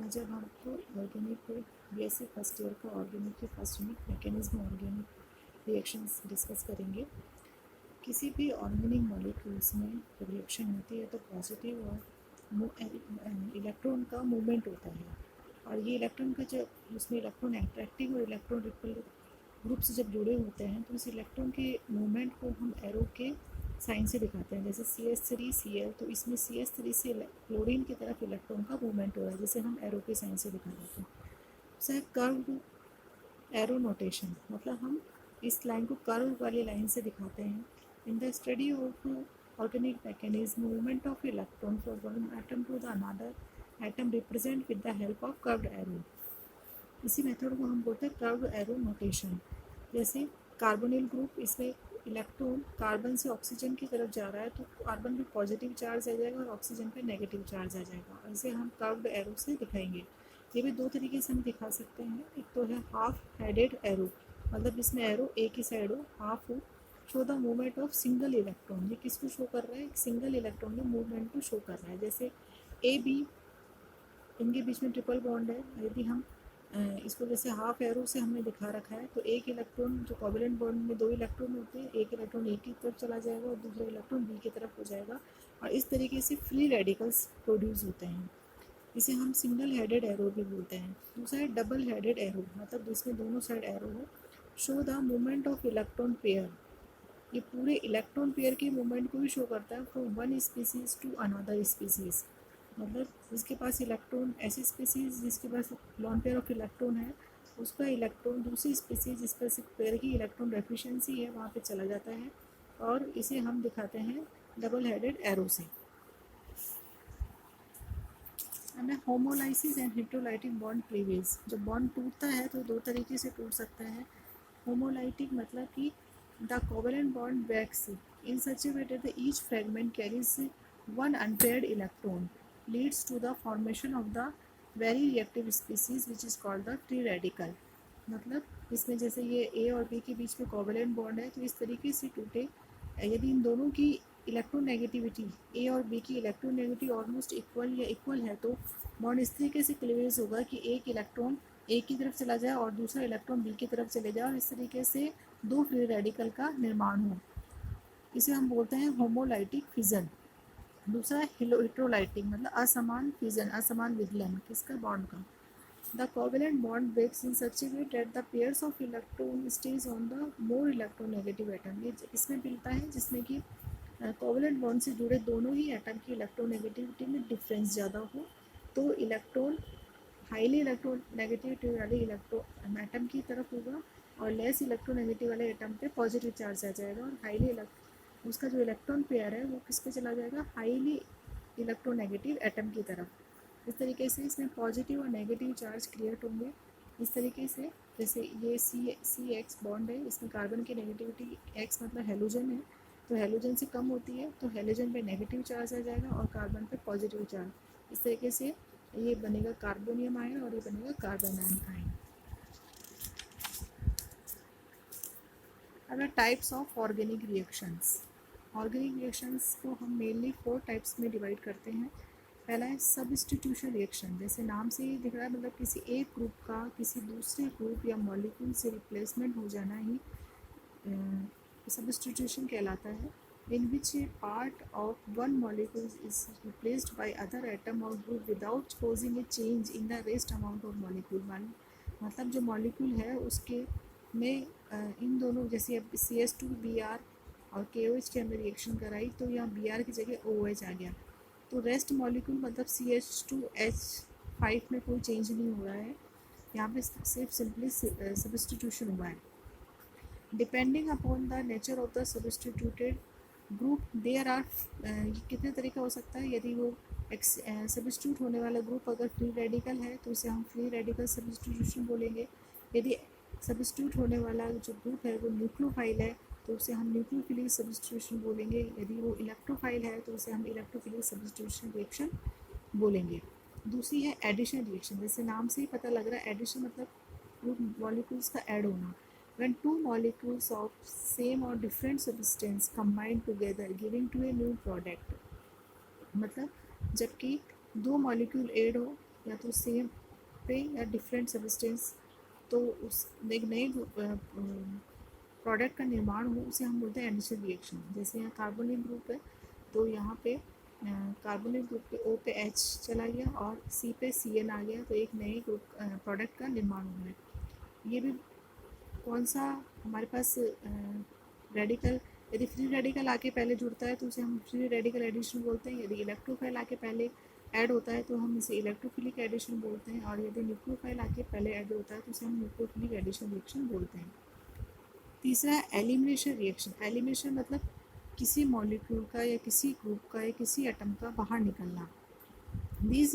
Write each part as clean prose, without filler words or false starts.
आज अब हमको ऑर्गेनिक बीएससी फर्स्ट ईयर का ऑर्गेनिक के first unit mechanism organic reactions discuss करेंगे। किसी भी ऑर्गेनिक मॉलिक्यूल्स में जब रिएक्शन होती है तो पॉजिटिव और इलेक्ट्रॉन का मूवमेंट होता है, और ये इलेक्ट्रॉन का जब उसमें इलेक्ट्रॉन अट्रैक्टिंग और इलेक्ट्रॉन रिपल ग्रुप से जब जुड़े होते हैं तो इस इलेक्ट्रॉन के मूवमेंट को हम एरो के साइन से दिखाते हैं। जैसे CH3Cl, तो इसमें CH3 से क्लोरीन की तरफ इलेक्ट्रॉन का मूवमेंट हो रहा है, जिसे हम एरो के साइन से दिखा देते हैं। उसे कर्व एरो नोटेशन, मतलब हम इस लाइन को कर्व वाली लाइन से दिखाते हैं। In the study of organic mechanism, movement of electron from one atom to the another atom represent with the help of curved arrow. इसी मेथड को हम बोलते हैं कर्व एरो नोटेशन। जैसे कार्बोनिल ग्रुप, इसमें इलेक्ट्रॉन कार्बन से oxygen की तरफ जा रहा है तो कार्बन पे पॉजिटिव चार्ज आ जाएगा और ऑक्सीजन पे नेगेटिव चार्ज आ जाएगा। इसे हम कर्व्ड एरो से दिखाएंगे। ये भी दो तरीके से हम दिखा सकते हैं। एक तो है हाफ हेडेड एरो, मतलब इसमें एरो एक ही साइड हो, हाफ हो। Show the movement of single electron, ये किसको शो कर रहा है? एक सिंगल इलेक्ट्रॉन के मूवमेंट को शो कर रहा है। जैसे ए बी, इनके बीच में ट्रिपल बॉन्ड है। यदि हम इसको जैसे हाफ एरो से हमने दिखा रखा है तो एक इलेक्ट्रॉन, जो कोवेलेंट बॉन्ड में दो इलेक्ट्रॉन होते हैं, एक इलेक्ट्रॉन एक की तरफ चला जाएगा और दूसरा इलेक्ट्रॉन बी की तरफ हो जाएगा, और इस तरीके से फ्री रेडिकल्स प्रोड्यूस होते हैं। इसे हम सिंगल हेडेड एरो भी बोलते हैं। दूसरा है डबल हेडेड एरो, मतलब जिसमें दोनों साइड एरो हो। Show the movement of electron pair, ये पूरे इलेक्ट्रॉन पेयर के मूवमेंट को भी शो करता है from one species to another species. मतलब जिसके पास इलेक्ट्रॉन, ऐसी स्पीसीज जिसके पास लॉन पेयर ऑफ इलेक्ट्रॉन है, उसका इलेक्ट्रॉन दूसरी स्पीसीज जिस पर सिर्फ पेयर की इलेक्ट्रॉन डेफिशिएंसी है वहाँ पे चला जाता है, और इसे हम दिखाते हैं डबल हेडेड एरो से। हमें homolysis and heterolytic bond cleavage, जब बॉन्ड टूटता है तो दो तरीके से टूट सकता है। होमोलाइटिक मतलब कि the covalent bond breaks in such a way that the each fragment carries one unpaired electron, leads to the formation of the very reactive species which is called the free radical। मतलब इसमें जैसे ये ए और B के बीच में covalent bond है तो इस तरीके से टूटे, यदि इन दोनों की इलेक्ट्रोनेगेटिविटी, ए और बी की इलेक्ट्रोनेगेटिविटी ऑलमोस्ट इक्वल या इक्वल है, तो बॉन्ड इस तरीके से क्लीवेज होगा कि एक इलेक्ट्रॉन एक की तरफ चला जाए और दूसरा इलेक्ट्रॉन बी की तरफ चले जाए, और इस तरीके से दो फ्री रेडिकल का निर्माण हो। इसे हम बोलते हैं होमोलाइटिक फिजन। दूसरा है हेट्रोलाइटिक, मतलब असमान फिजन, असमान विदलन, किसका? बॉन्ड का। The covalent bond breaks in such a way that the pairs of electron stays on the more electronegative atom। ये इसमें मिलता है जिसमें कि कोवेलेंट बॉन्ड से जुड़े दोनों ही एटम की इलेक्ट्रोनेगेटिविटी में डिफरेंस ज़्यादा हो, तो इलेक्ट्रॉन हाईली इलेक्ट्रोनेगेटिविटी वाले इलेक्ट्रॉन एटम की तरफ होगा, और लेस इलेक्ट्रोनेगेटिव वाले एटम पे पॉजिटिव चार्ज आ जाएगा, और हाईली उसका जो इलेक्ट्रॉन पेयर है वो किस पे चला जाएगा? हाईली इलेक्ट्रोनेगेटिव एटम की तरफ। इस तरीके से इसमें पॉजिटिव और नेगेटिव चार्ज क्रिएट होंगे। इस तरीके से जैसे ये सी एक्स बॉन्ड है, इसमें कार्बन की नेगेटिविटी एक्स मतलब हेलोजन है, तो हेलोजन से कम होती है तो हेलोजन पे नेगेटिव चार्ज आ जाएगा और कार्बन पे पॉजिटिव चार्ज। इस तरीके से ये बनेगा कार्बोनियम आयन और ये बनेगा कार्बोनाइन आयन। अब types of organic reactions. Organic reactions को हम मेनली 4 टाइप्स में डिवाइड करते हैं। पहला है सब्स्टिट्यूशन रिएक्शन, जैसे नाम से ही दिख रहा है, मतलब किसी एक ग्रुप का किसी दूसरे ग्रुप या मॉलिक्यूल से रिप्लेसमेंट हो जाना ही सब्स्टिट्यूशन कहलाता है। In which a part of one molecule is replaced by other atom और group without causing a change in the rest amount of molecule. मतलब जो मॉलिक्यूल है उसके में इन दोनों, जैसे अब CH2Br और KOH की हमने रिएक्शन कराई तो यहाँ Br की जगह OH आ गया, तो रेस्ट मॉलिक्यूल मतलब CH2H5 में कोई चेंज नहीं हो रहा है, यहाँ पे सिर्फ सिंपली सब्स्टिट्यूशन हुआ है। Depending upon the nature of the substituted group there are, कितने तरीका हो सकता है। यदि वो सब्स्टिट्यूट होने वाला ग्रुप अगर फ्री रेडिकल है तो उसे हम फ्री रेडिकल सब्स्टिट्यूशन बोलेंगे। यदि सब्स्टिट्यूट होने वाला जो ग्रुप है वो न्यूक्लियोफाइल है तो उसे हम न्यूक्लियोफिलिक सब्स्टिट्यूशन बोलेंगे। यदि वो इलेक्ट्रोफाइल है तो उसे हम इलेक्ट्रोफिलिक सब्स्टिट्यूशन रिएक्शन बोलेंगे। दूसरी है एडिशन रिएक्शन, जैसे नाम से ही पता लग रहा है एडिशन मतलब ग्रुप मॉलिक्यूल्स का ऐड होना। When two molecules of same or different substance combine together giving to a new product, मतलब जबकि दो मॉलिक्यूल ऐड हो या तो सेम पे या डिफरेंट सब्सटेंस, तो उस एक नए प्रोडक्ट का निर्माण हो उसे हम बोलते हैं एडिशन रिएक्शन। जैसे यहाँ कार्बोनिल ग्रुप है तो यहाँ पे कार्बोनिल ग्रुप पे O पे H चला गया और C पे CN आ गया, तो एक नए ग्रुप प्रोडक्ट का निर्माण हुआ है। ये भी कौन सा हमारे पास रेडिकल, यदि फ्री रेडिकल आके पहले जुड़ता है तो उसे हम फ्री रेडिकल एडिशन बोलते हैं। यदि इलेक्ट्रोफाइल आके पहले ऐड होता है तो हम इसे इलेक्ट्रोफिलिक एडिशन बोलते हैं, और यदि न्यूक्लियोफाइल आके पहले ऐड होता है तो उसे हम न्यूक्लियोफिलिक एडिशन रिएक्शन बोलते हैं। तीसरा है एलिमिनेशन रिएक्शन। एलिमिनेशन मतलब किसी मॉलिक्यूल का या किसी ग्रुप का या किसी एटम का बाहर निकलना। These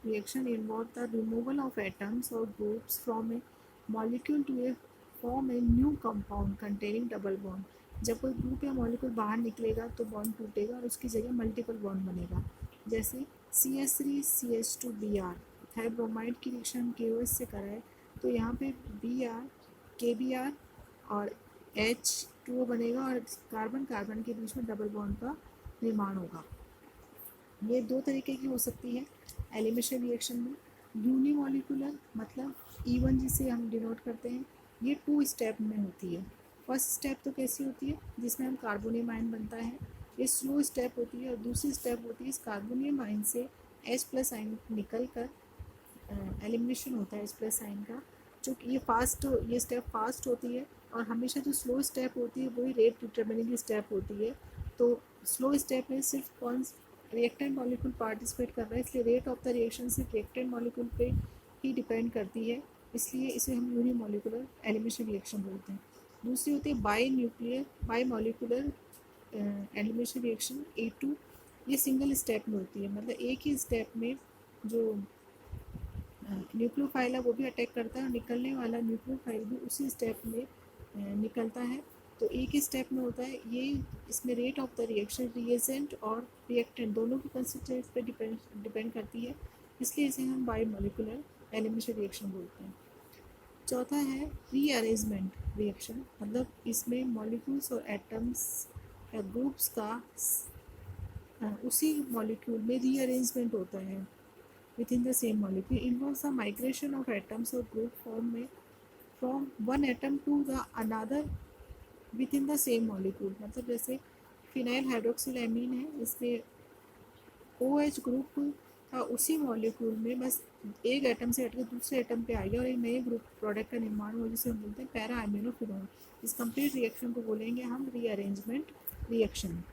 reaction involve the removal of atoms or groups from a molecule to a form a new compound containing double bond. जब कोई ग्रुप या मॉलिक्यूल बाहर निकलेगा तो बॉन्ड टूटेगा और उसकी जगह मल्टीपल बॉन्ड बनेगा। जैसे CH3CH2Br, थाइब्रोमाइड की रिएक्शन KOH से कराए तो यहाँ पे Br KBr और H2O बनेगा और कार्बन कार्बन के बीच में डबल बॉन्ड का निर्माण होगा। ये दो तरीके की हो सकती है एलिमिनेशन रिएक्शन में। यूनिमॉलिकुलर मतलब E1 जिसे हम डिनोट करते हैं, ये 2 स्टेप में होती है। फर्स्ट स्टेप तो कैसी होती है जिसमें हम कार्बोनियम आयन बनता है, ये स्लो स्टेप होती है। और दूसरी स्टेप होती है इस कार्बोनियम आयन से H+ आयन निकल कर एलिमिनेशन होता है H+ आयन का, जो कि ये स्टेप फास्ट होती है। और हमेशा जो स्लो स्टेप होती है वही रेट डिटर्मिनिंग स्टेप होती है। तो स्लो स्टेप में सिर्फ कौन रिएक्टेंट मॉलिक्यूल पार्टिसिपेट कर रहा है, इसलिए रेट ऑफ द रिएक्शन सिर्फ रिएक्टेंट मॉलिक्यूल पे ही डिपेंड करती है, इसलिए इसे हम यूनिमॉलिकुलर एलिमिनेशन रिएक्शन बोलते हैं। दूसरी होती है by molecular elimination reaction A2। ये सिंगल स्टेप में होती है, मतलब एक ही स्टेप में जो न्यूक्लियोफाइल है वो भी अटैक करता है और निकलने वाला न्यूक्लियोफाइल भी उसी स्टेप में निकलता है। तो एक ही स्टेप में होता है ये। इसमें rate of the reaction reagent और रिएक्टेंट दोनों की कंसिस्टेंसी पे डिपेंड करती है, इसलिए इसे हम बाई मॉलिकुलर एलिमिनेशन रिएक्शन बोलते हैं। चौथा है रीअरेंजमेंट रिएक्शन, मतलब इसमें मॉलिक्यूल्स और एटम्स या ग्रुप्स का उसी मॉलिक्यूल में रीअरेंजमेंट होता है within the same molecule. Involves the migration of atoms or group from one atom to the another within the same molecule। मतलब जैसे फिनाइल हाइड्रोक्सिल है, इसमें OH ग्रुप का उसी मॉलिक्यूल में बस एक एटम से हटकर दूसरे एटम पे आ गया और एक नए ग्रुप प्रोडक्ट का निर्माण हुआ जिसे हम बोलते हैं पैरा अमीनोफिनोल। इस कंप्लीट रिएक्शन को बोलेंगे हम रीअरेंजमेंट रिएक्शन।